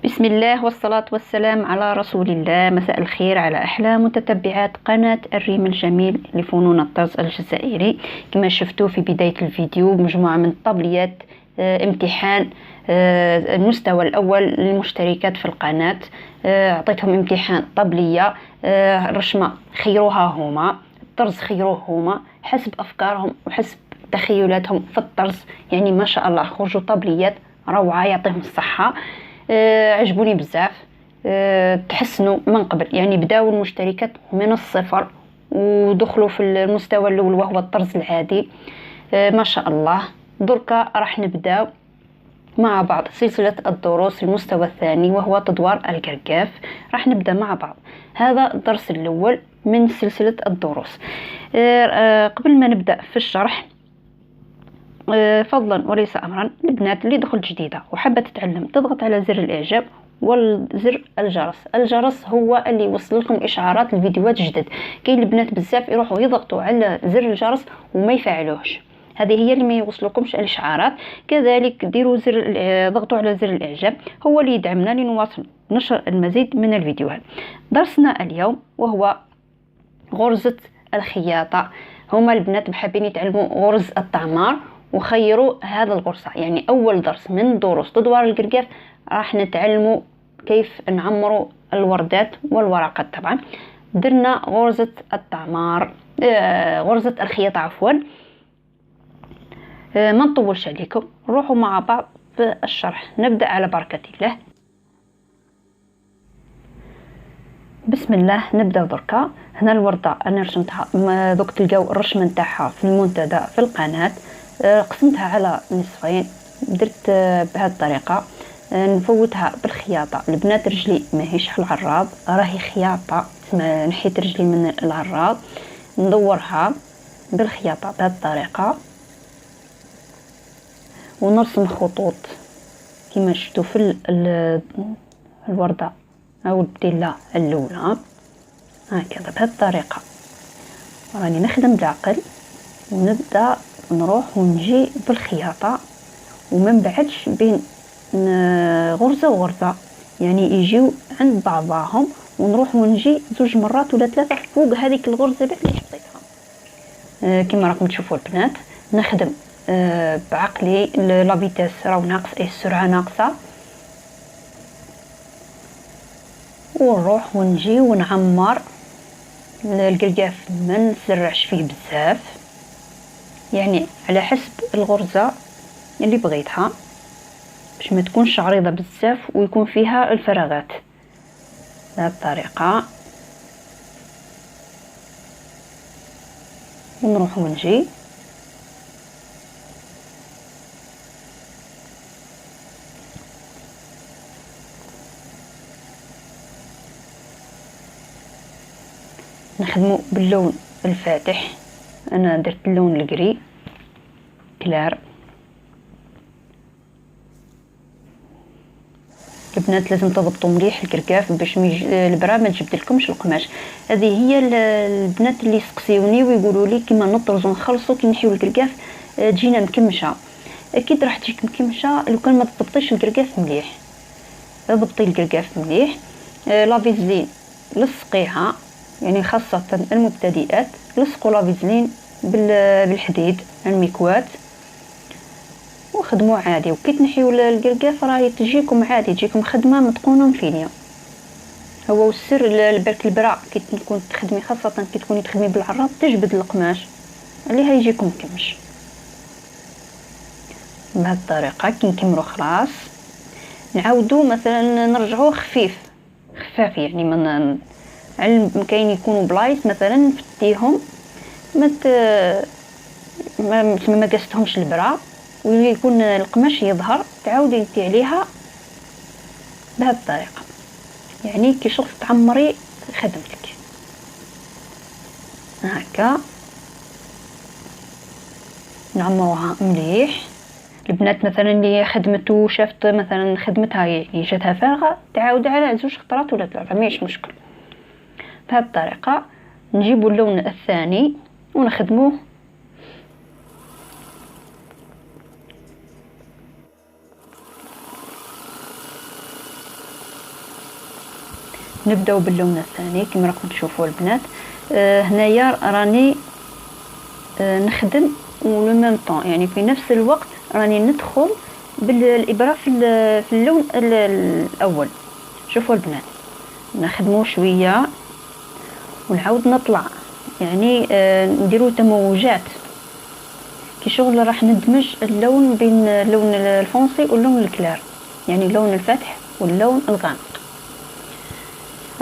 بسم الله والصلاة والسلام على رسول الله. مساء الخير على أحلى متتبعات قناة الريم الجميل لفنون الطرز الجزائري. كما شفتوا في بداية الفيديو مجموعة من الطبليات امتحان المستوى الأول للمشتركات في القناة. أعطيتهم امتحان طبلية، رشمة خيروها هما، الطرز خيروه هما حسب أفكارهم وحسب تخيلاتهم في الطرز. يعني ما شاء الله خرجوا طبليات روعة، يعطيهم الصحة. عجبوني بزاف. تحسنوا من قبل، يعني بداوا المشتركات من الصفر ودخلوا في المستوى الأول وهو الطرز العادي. ما شاء الله. دركا راح نبداو مع بعض سلسلة الدروس المستوى الثاني وهو تدوار القرقاف. راح نبدأ مع بعض هذا الدرس الأول من سلسلة الدروس. قبل ما نبدأ في الشرح، فضلا وليس أمرا، البنات اللي دخلت جديدة وحابة تتعلم تضغط على زر الإعجاب والزر الجرس. الجرس هو اللي يوصل لكم إشعارات الفيديوهات الجدد. كاين البنات بزاف يروحوا يضغطوا على زر الجرس وما يفعلوهش، هذه هي اللي ما يوصلكمش الإشعارات. كذلك ديروا ضغطوا على زر الإعجاب، هو اللي يدعمنا لنواصل نشر المزيد من الفيديوهات. درسنا اليوم وهو غرزة الخياطة. هما البنات حابين يتعلموا غرز التعمار وخيروا هذا الغرزة، يعني أول درس من دروس تدوار القرقاف راح نتعلموا كيف نعمروا الوردات والورقات. طبعا درنا غرزة التعمار، غرزة الخياطة عفوا. ما نطولش عليكم، نروحوا مع بعض في الشرح. نبدأ على بركة الله. بسم الله. نبدا دركا. هنا الورده انا رسمتها، دوك تلقاو الرسمه نتاعها في المنتدى في القناه. قسمتها على نصفين، درت بهذه الطريقه. نفوتها بالخياطه. البنات رجلي ماهيش على العراض، راهي خياطه، نحيت رجلي من العراض، ندورها بالخياطه بهذه الطريقه ونرسم خطوط كما شفتوا في الورده او البديله الاولى هكذا بهذه الطريقه. راني نخدم بعقل ونبدا نروح ونجي بالخياطه وما نبعدش بين غرزه وغرزه، يعني يجيو عند بعضهم ونروح ونجي زوج مرات ولا ثلاثه فوق هذيك الغرزه اللي حطيتها. كما راكم تشوفوا البنات نخدم بعقلي. لا فيتاس راهو ناقص، السرعه ناقصه، ونروح ونجي ونعمر القرقاف. ما نسرعش فيه بزاف، يعني على حسب الغرزه اللي بغيتها باش ما تكونش عريضه بزاف ويكون فيها الفراغات. بهذه الطريقه ونروح ونجي. نخدمو باللون الفاتح، انا درت اللون القري كلار. البنات لازم تضبطوا مليح الكركاف باش البرا ما تجبدلكمش القماش. هذه هي البنات اللي يسقسيوني ويقولوا لي كيما نطرزوا ونخلصوا كي نحيو الكركاف تجينا مكمشه. اكيد راح تجيك مكمشه لو كان ما تضبطيش الكركاف مليح. ضبطي الكركاف مليح. لا فيزلين لصقيها، يعني خاصه المبتدئات لصقوا لا فيزلين بالحديد المكوات وخدموا عادي. وكي تنحيو القرقاف راهي تجيكم عادي، تجيكم خدمه متقونه مفينيه. هو السر البرك البرا كي تكون تخدمي، خاصه كي تكوني تخدمي بالعراض تجبد القماش اللي هيجيكم مكمش. بهذه الطريقه كي نكملوا خلاص نعاودوا مثلا نرجعوه خفاف، يعني من علم كاين يكونوا بلايص مثلا فتيهم ما قستهمش البرا ويكون القماش يظهر، تعاودي انتي عليها بهذه الطريقه. يعني كي شغل تعمري خدمتك هكا نعمروها مليح. البنات مثلا اللي خدمت وشافت مثلا خدمتها يعني جاتها فارغه تعاود على زوج خطرات ولا ثلاثه ماشي مشكل. بهذه الطريقه نجيبوا اللون الثاني ونخدموه. نبداو باللون الثاني كما راكم تشوفوا البنات. هنايا راني نخدم ولو ميم طون، يعني في نفس الوقت راني ندخل بالابره في اللون الاول. شوفوا البنات، نخدمو شويه ونعاود نطلع، يعني نديرو تموجات كي شغل راح ندمج اللون بين اللون الفونسي واللون الكلار، يعني اللون الفاتح واللون الغامق.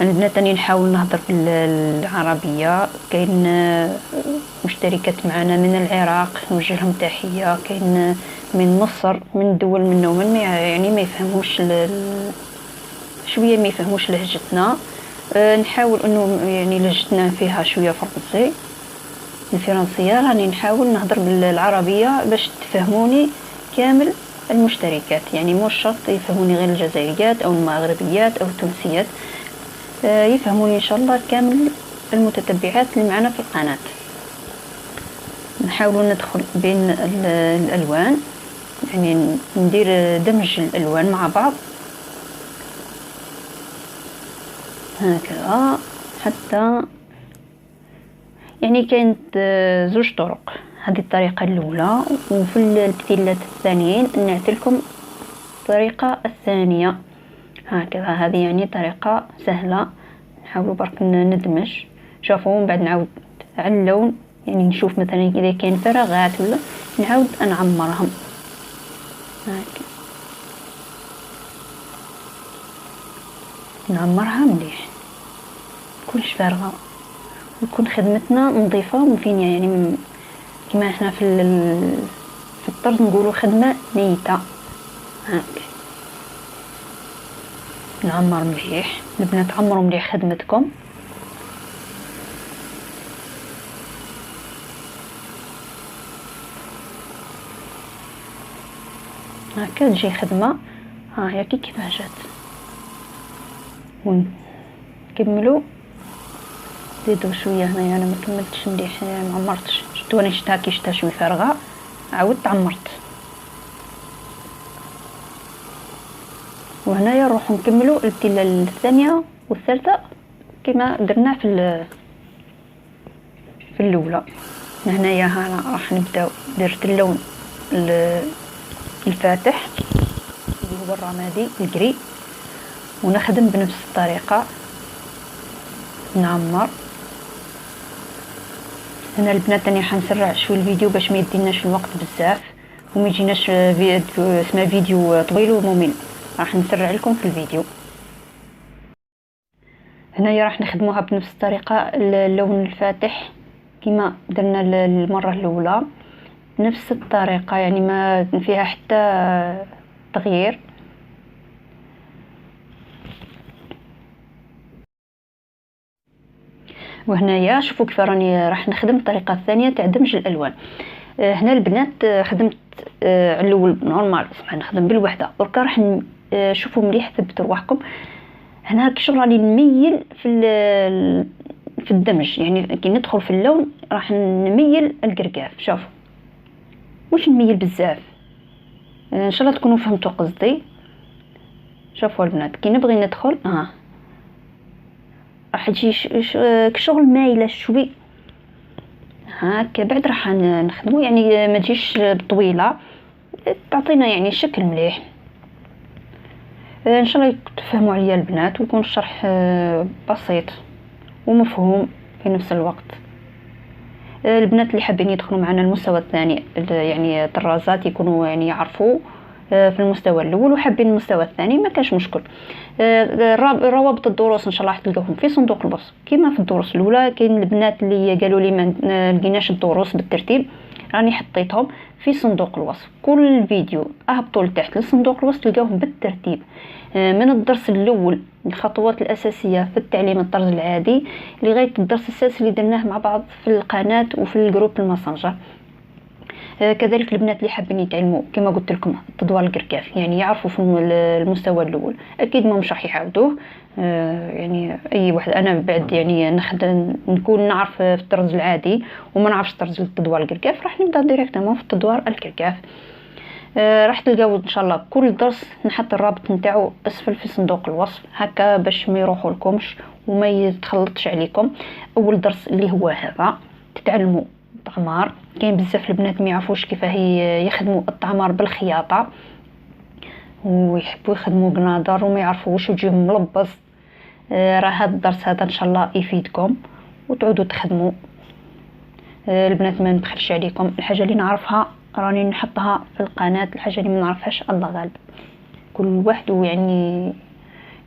البنات راني نحاول نهضر بالعربيه، كاين مشتركات معنا من العراق نوجه لهم تحيه، كاين من مصر، من دول من ومن يعني ما يفهموش شويه ما يفهموش لهجتنا. نحاول انه يعني لهجتنا فيها شويه فرنسي الفرنسيه، راني نحاول نهضر بالعربيه باش تفهموني كامل المشتركات، يعني مش شرط يفهموني غير الجزائريات او المغربيات او التونسيات، يفهموني ان شاء الله كامل المتتبعات اللي معنا في القناه. نحاول ندخل بين الالوان، يعني ندير دمج الالوان مع بعض هكذا، حتى يعني كانت زوج طرق. هذه الطريقه الاولى، وفي البتيلات الثانيين نعطيلكم الطريقه الثانيه هكذا. هذه يعني طريقه سهله، نحاول برك ندمج. شوفوا من بعد نعاود على اللون، يعني نشوف مثلا اذا كاين فراغات ولا نعاود نعمرهم هكا، نعمرها مليح كلش فارغه، وتكون خدمتنا نظيفه ومفينه، يعني كما احنا في الطرز نقولوا خدمه نيته هكا. نعمر مليح البنات، عمروا مليح خدمتكم. هكا تجي خدمه ها هي كيف جات. ونكملوا، زيدوا شويه هنايا، انا ما كملتش مليح، ما عمرتش، شفتوا انا شفتها كي شفتها شويه فارغه، عاودت عمرت. وهنايا نروحوا نكملوا البتيله الثانيه والثالثه كما درنا في الاولى. هنايا ها راح نبداو، درت اللون الفاتح اللي هو الرمادي الجري، ونخدم بنفس الطريقه، نعمر. هنا البنات راني حنسرع شويه الفيديو باش ما يديناش الوقت بزاف وما يجيناش فيديو طويل وممل، راح نسرع لكم في الفيديو. هنايا راح نخدموها بنفس الطريقه، اللون الفاتح كما درنا المره الاولى، نفس الطريقه، يعني ما فيها حتى تغيير. وهنايا شوفوا كيف راني راح نخدم الطريقه الثانيه تاع دمج الالوان. هنا البنات خدمت على الاول نورمال، نخدم بالوحده، دركا راح شوفوا مليح ثبتوا رواحكم. هنا كي شغل راني نميل في الدمج، يعني كي ندخل في اللون راح نميل القرقاف. شوفوا مش نميل بزاف، ان شاء الله تكونوا فهمتوا قصدي. شوفوا البنات كي نبغي ندخل راح تجي كشغل مايله شوي هكا، بعد راح نخدمو، يعني ما تجيش طويله، تعطينا يعني شكل مليح. ان شاء الله تفهموا عليا البنات، ويكون الشرح بسيط ومفهوم في نفس الوقت. البنات اللي حابين يدخلوا معنا المستوى الثاني، يعني طرازات يكونوا يعني يعرفوا في المستوى الاول وحابين المستوى الثاني، ما كاش مشكل. روابط الدروس ان شاء الله راح تلقاوهم في صندوق الوصف كما في الدروس الاولى. كاين البنات اللي قالوا لي ما لقيناش الدروس بالترتيب، راني حطيتهم في صندوق الوصف. كل فيديو اهبطوا لتحت لصندوق الوصف تلقاوهم بالترتيب، من الدرس الاول الخطوات الاساسيه في التعليم الطرز العادي لغايه الدرس السادس اللي درناه مع بعض في القناه وفي الجروب الماسنجر. كذلك البنات اللي حابين يتعلموا كما قلت لكم تدوار القرقاف، يعني يعرفوا في المستوى الاول، اكيد ما مش راح يعاودوه. يعني اي واحد، انا بعد يعني نكون نعرف في الطرز العادي وما نعرفش طرز التدوار القرقاف، راح نبدا ديريكتومون في التدوار القرقاف. راح تلقاو ان شاء الله كل درس نحط الرابط نتاعو اسفل في صندوق الوصف هكا باش ما يروحوا لكمش وما يتخلطش عليكم. اول درس اللي هو هذا تتعلموا الطعمار. كاين بزاف البنات ما يعرفوش كيفاه يخدموا الطعمار بالخياطه ويحبوا يخدموا قنادر وما يعرفوش ويجيهم ملبس. راه هذا الدرس هذا ان شاء الله يفيدكم وتعودوا تخدموا. البنات ما ندخلش عليكم، الحاجه اللي نعرفها راني نحطها في القناه، الحاجه اللي ما نعرفهاش الله غالب. كل واحد يعني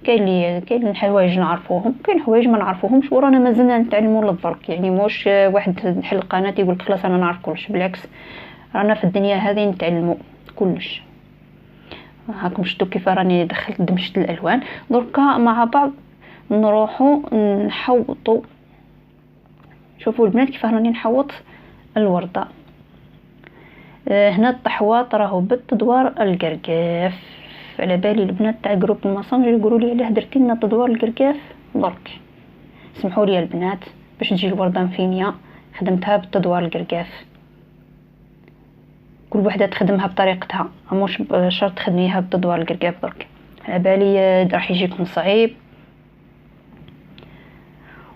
كاين الحوايج نعرفوهم، كاين حوايج ما نعرفوهمش ورانا مازلنا نتعلموا للدرك. يعني موش واحد نحل القناه يقول خلاص انا نعرف كلش، بالعكس رانا في الدنيا هذه نتعلموا كلش. هاكم شفتوا كيف راني دمجت الالوان. دركا مع بعض نروحوا نحوطوا. شوفوا البنات كيف راني نحوط الورده. هنا التحواط راهو بالتدوار القرقاف. على بالي البنات تاع جروب الماسونج يقولوا لي علاه درتي لنا تدوار القرقاف درك. سمحوا لي البنات باش تجي الورده مفينيه خدمتها بالتدوار القرقاف. كل وحده تخدمها بطريقتها، مش شرط تخدميها بالتدوار القرقاف درك. على بالي راح يجيكم صعيب.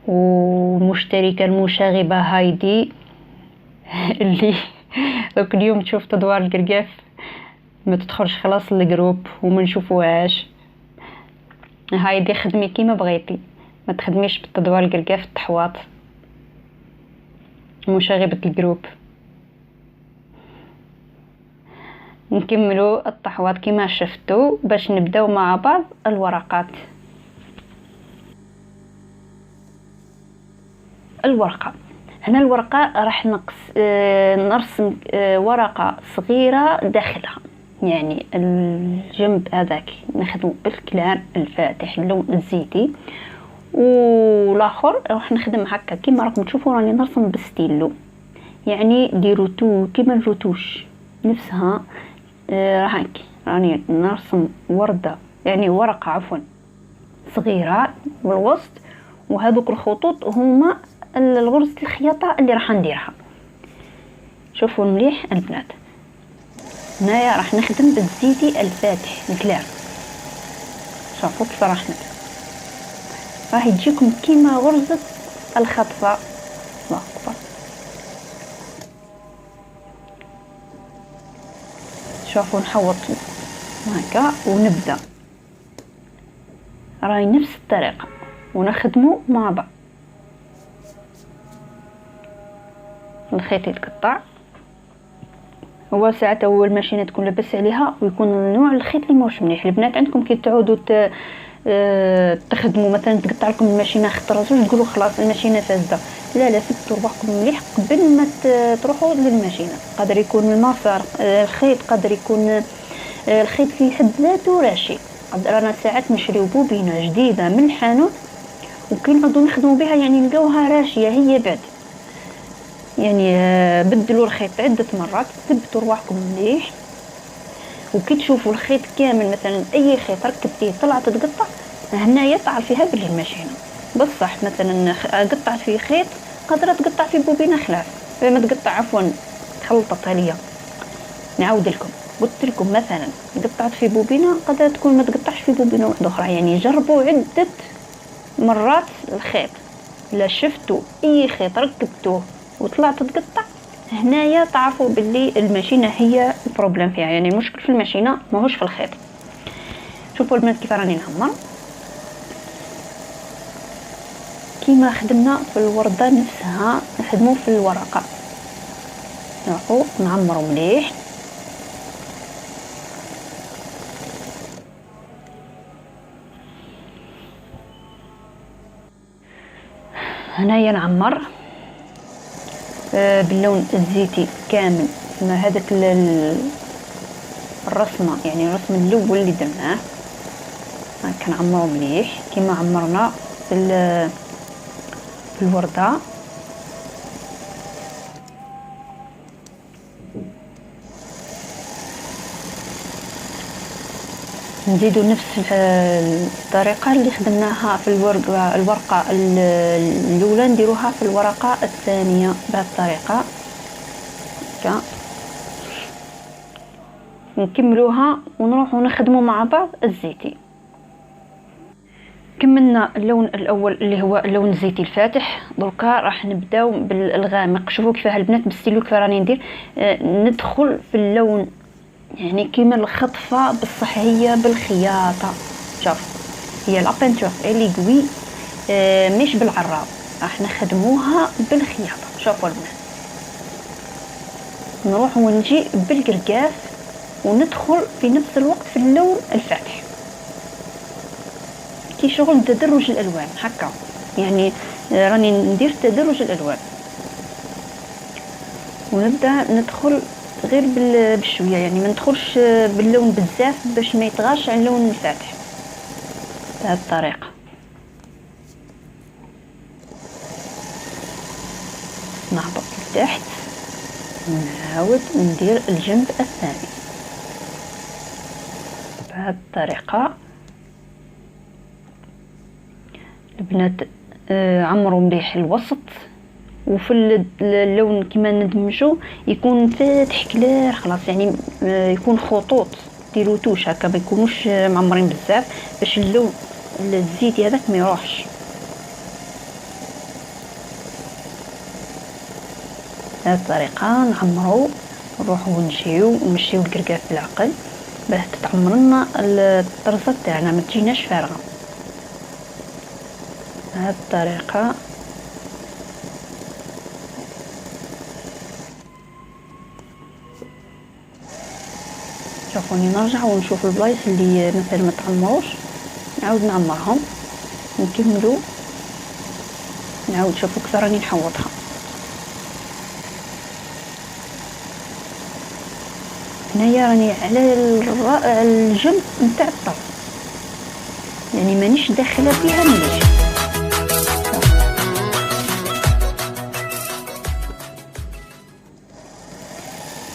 والمشتركه المشاغبه هايدي اللي دوك اليوم تشوف تدوار القرقاف ما تدخلش خلاص الجروب وما نشوفوهاش. هايدي خدمي كيما بغيتي، ما تخدميش بالتدوار القرقاف التحواط. مشاغبه الجروب. نكملوا التحواط كما شفتوا باش نبداو مع بعض الورقات. الورقه هنا الورقه راح نرسم ورقه صغيره داخلها. يعني الجنب هذاك نخدمو بالكلان الفاتح اللون الزيتي، والاخر راح نخدم هكا كيما راكم تشوفوا راني نرسم بالستيلو. يعني ديروا تو كيما الروتوش نفسها. هاك راني نرسم ورده يعني ورقه عفوا صغيره بالوسط، وهذوك الخطوط هما الغرز الخياطه اللي راح نديرها. شوفوا مليح البنات، هنايا راح نخدم بالزيتي الفاتح الكلار. شوفوا كيف راح نبدا، راح تجيكم كيما غرزه الخطفه. الله اكبر. شوفوا نحوط هكا ونبدا راهي نفس الطريقه ونخدموا مع بعض. الخيط يتقطع، هو ساعات اول ماشينه تكون لاباس عليها ويكون نوع الخيط اللي ماهوش مليح. البنات عندكم كي تعودوا تخدموا مثلا تقطع لكم الماشينه خطره زوج تقولوا خلاص الماشينه فاسده. لا لا، سبتوا رواحكم مليح قبل ما تروحوا للماشينه. قادر يكون المسار الخيط، قادر يكون الخيط في حد ذاته راشي. رانا ساعات نشريو بوبينه جديده من الحانوت وكنقدروا نخدموا بها يعني نلقاوها راشيه هي بعد. يعني بدلوا الخيط عده مرات، ثبتوا رواحكم مليح. وكي تشوفوا الخيط كامل مثلا اي خيط ركبتيه طلع تتقطع، هنايا تعرفيها بلي الماشينه. بصح مثلا قطعت في خيط قادره تقطع في بوبينه خلاف، ما تقطع عفوا خلطت عليا. نعاود لكم، قلت لكم مثلا قطعت في بوبينه قادره تكون ما تقطعش في بوبينه واحده اخرى. يعني جربوا عده مرات الخيط. لا شفتوا اي خيط ركبتوه وطلع تتقطع، هنايا تعرفوا باللي الماشينه هي البروبليم فيها. يعني المشكل في الماشينه ماهوش في الخيط. شوفوا البنات كيف راني نعمر كيما خدمنا في الورده نفسها نخدموا في الورقه. راهو نعمروا مليح. هنايا نعمر باللون الزيتي كامل هذاك الرسمه، يعني الرسم الاول اللي درناه. هاكا نعمرو مليح كيما عمرنا في الورده. نزيدو نفس الطريقه اللي خدمناها في الورقه الاولى نديروها في الورقه الثانيه بهذه الطريقه هكا. نكملوها ونروحوا نخدموا مع بعض الزيتي. كملنا اللون الاول اللي هو اللون الزيتي الفاتح. دركا راح نبداو بالغامق. شوفوا كيفاه البنات بالستيلو كيف راني ندير، ندخل في اللون يعني كيما الخطفه، بصح هي بالخياطه. شوف هي لا بينتور اللي قوي، مش بالعراب، راح نخدموها بالخياطه. شوفوا البنات، نروح ونجي بالقرقاف وندخل في نفس الوقت في اللون الفاتح، كي شغل تدرج الالوان هكا، يعني راني ندير تدرج الالوان. ونبدا ندخل غير بشويه، يعني ما ندخلش باللون بزاف باش ما يطغاش على اللون الفاتح. بهذه الطريقه نهبط لتحت ونعاود ندير الجنب الثاني بهذه الطريقه. البنات عمروا مليح الوسط، وفي اللون كما ندمجو يكون فاتح كلار خلاص، يعني يكون خطوط ديروا توش هكا، ما يكونوش معمرين بزاف باش اللون الزيتي هذاك ما يروحش. بهذه الطريقه نعمروا، نروحوا ونمشيو القرقاف بالعقل باه تتعمر لنا الطرزه تاعنا ما تجيناش فارغه. بهذه الطريقه شوفوني نرجع ونشوف البلايص اللي مثلا ما تعمروش، نعاود نعمرهم نكملوا. نعاود شوفوا كيف راني نحوطها. هنايا راني على الجنب نتاع الطرف، يعني مانيش داخله فيها مليح.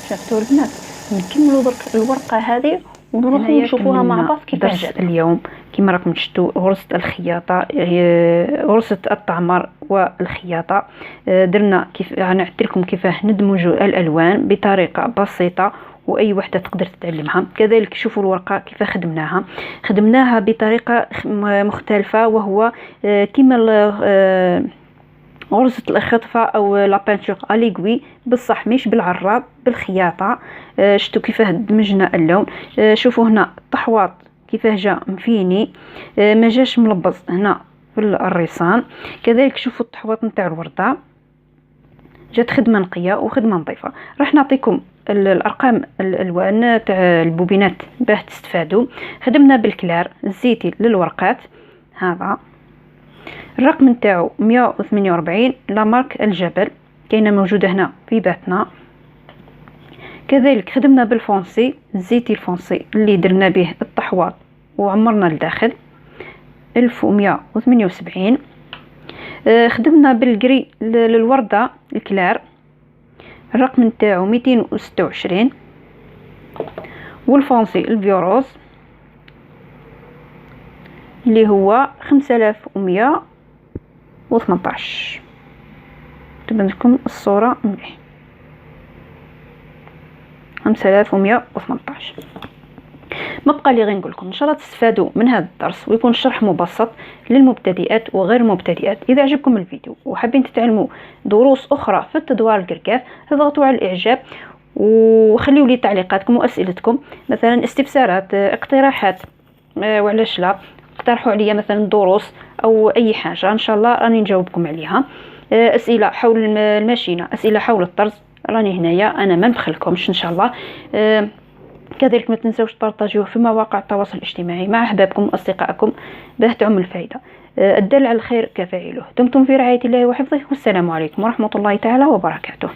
شفتوا البنات، نكملوا درك الورقه هذه ونروحوا نشوفوها مع بعض كيفاش جات. اليوم كما راكم شفتوا غرزه الخياطه، غرزه التعمر والخياطه. درنا كيف نعطي لكم كيفاه ندمجوا الالوان بطريقه بسيطه واي وحده تقدر تتعلمها. كذلك شوفوا الورقه كيف خدمناها بطريقه مختلفه، وهو كما غرزة الخطفة او لا بانتور اليغوي، بصح مش بالعراب، بالخياطة. شفتوا كيفاه دمجنا اللون. شوفوا هنا التحواط كيفاه جا مفيني، ما جاش ملبز هنا في الريصان. كذلك شوفوا التحواط نتاع الوردة جات خدمة نقية وخدمة نظيفة. راح نعطيكم الارقام الالوان تاع البوبينات باه تستفادوا. خدمنا بالكلار الزيتي للورقات، هذا الرقم نتاعو 148، لا مارك الجبل، كاينه موجوده هنا في باتنا. كذلك خدمنا بالفونسي، الزيتي الفونسي اللي درنا به التحواط وعمرنا الداخل 1178. خدمنا بالجري للورده الكلار، الرقم نتاعو 226، والفونسي الفيروز اللي هو 5118. تبان لكم الصوره مليح 5118. ما بقى لي غير نقول لكم ان شاء الله تستفادوا من هذا الدرس ويكون الشرح مبسط للمبتدئات وغير المبتدئات. اذا عجبكم الفيديو وحابين تتعلموا دروس اخرى في التدوار القرقاف، اضغطوا على الاعجاب وخليوا لي تعليقاتكم واسئلتكم، مثلا استفسارات، اقتراحات، وعلاش لا اقترحوا عليا مثلا دروس او اي حاجه، ان شاء الله راني نجاوبكم عليها. اسئله حول الماشينه، اسئله حول الطرز، راني هنايا، انا ما نبخلكمش ان شاء الله. كذلك ما تنسوش تبارطاجيوه في مواقع التواصل الاجتماعي مع احبابكم واصدقائكم باه تعم الفائده. الدال على الخير كفاعله. دمتم في رعايه الله وحفظه، والسلام عليكم ورحمه الله تعالى وبركاته.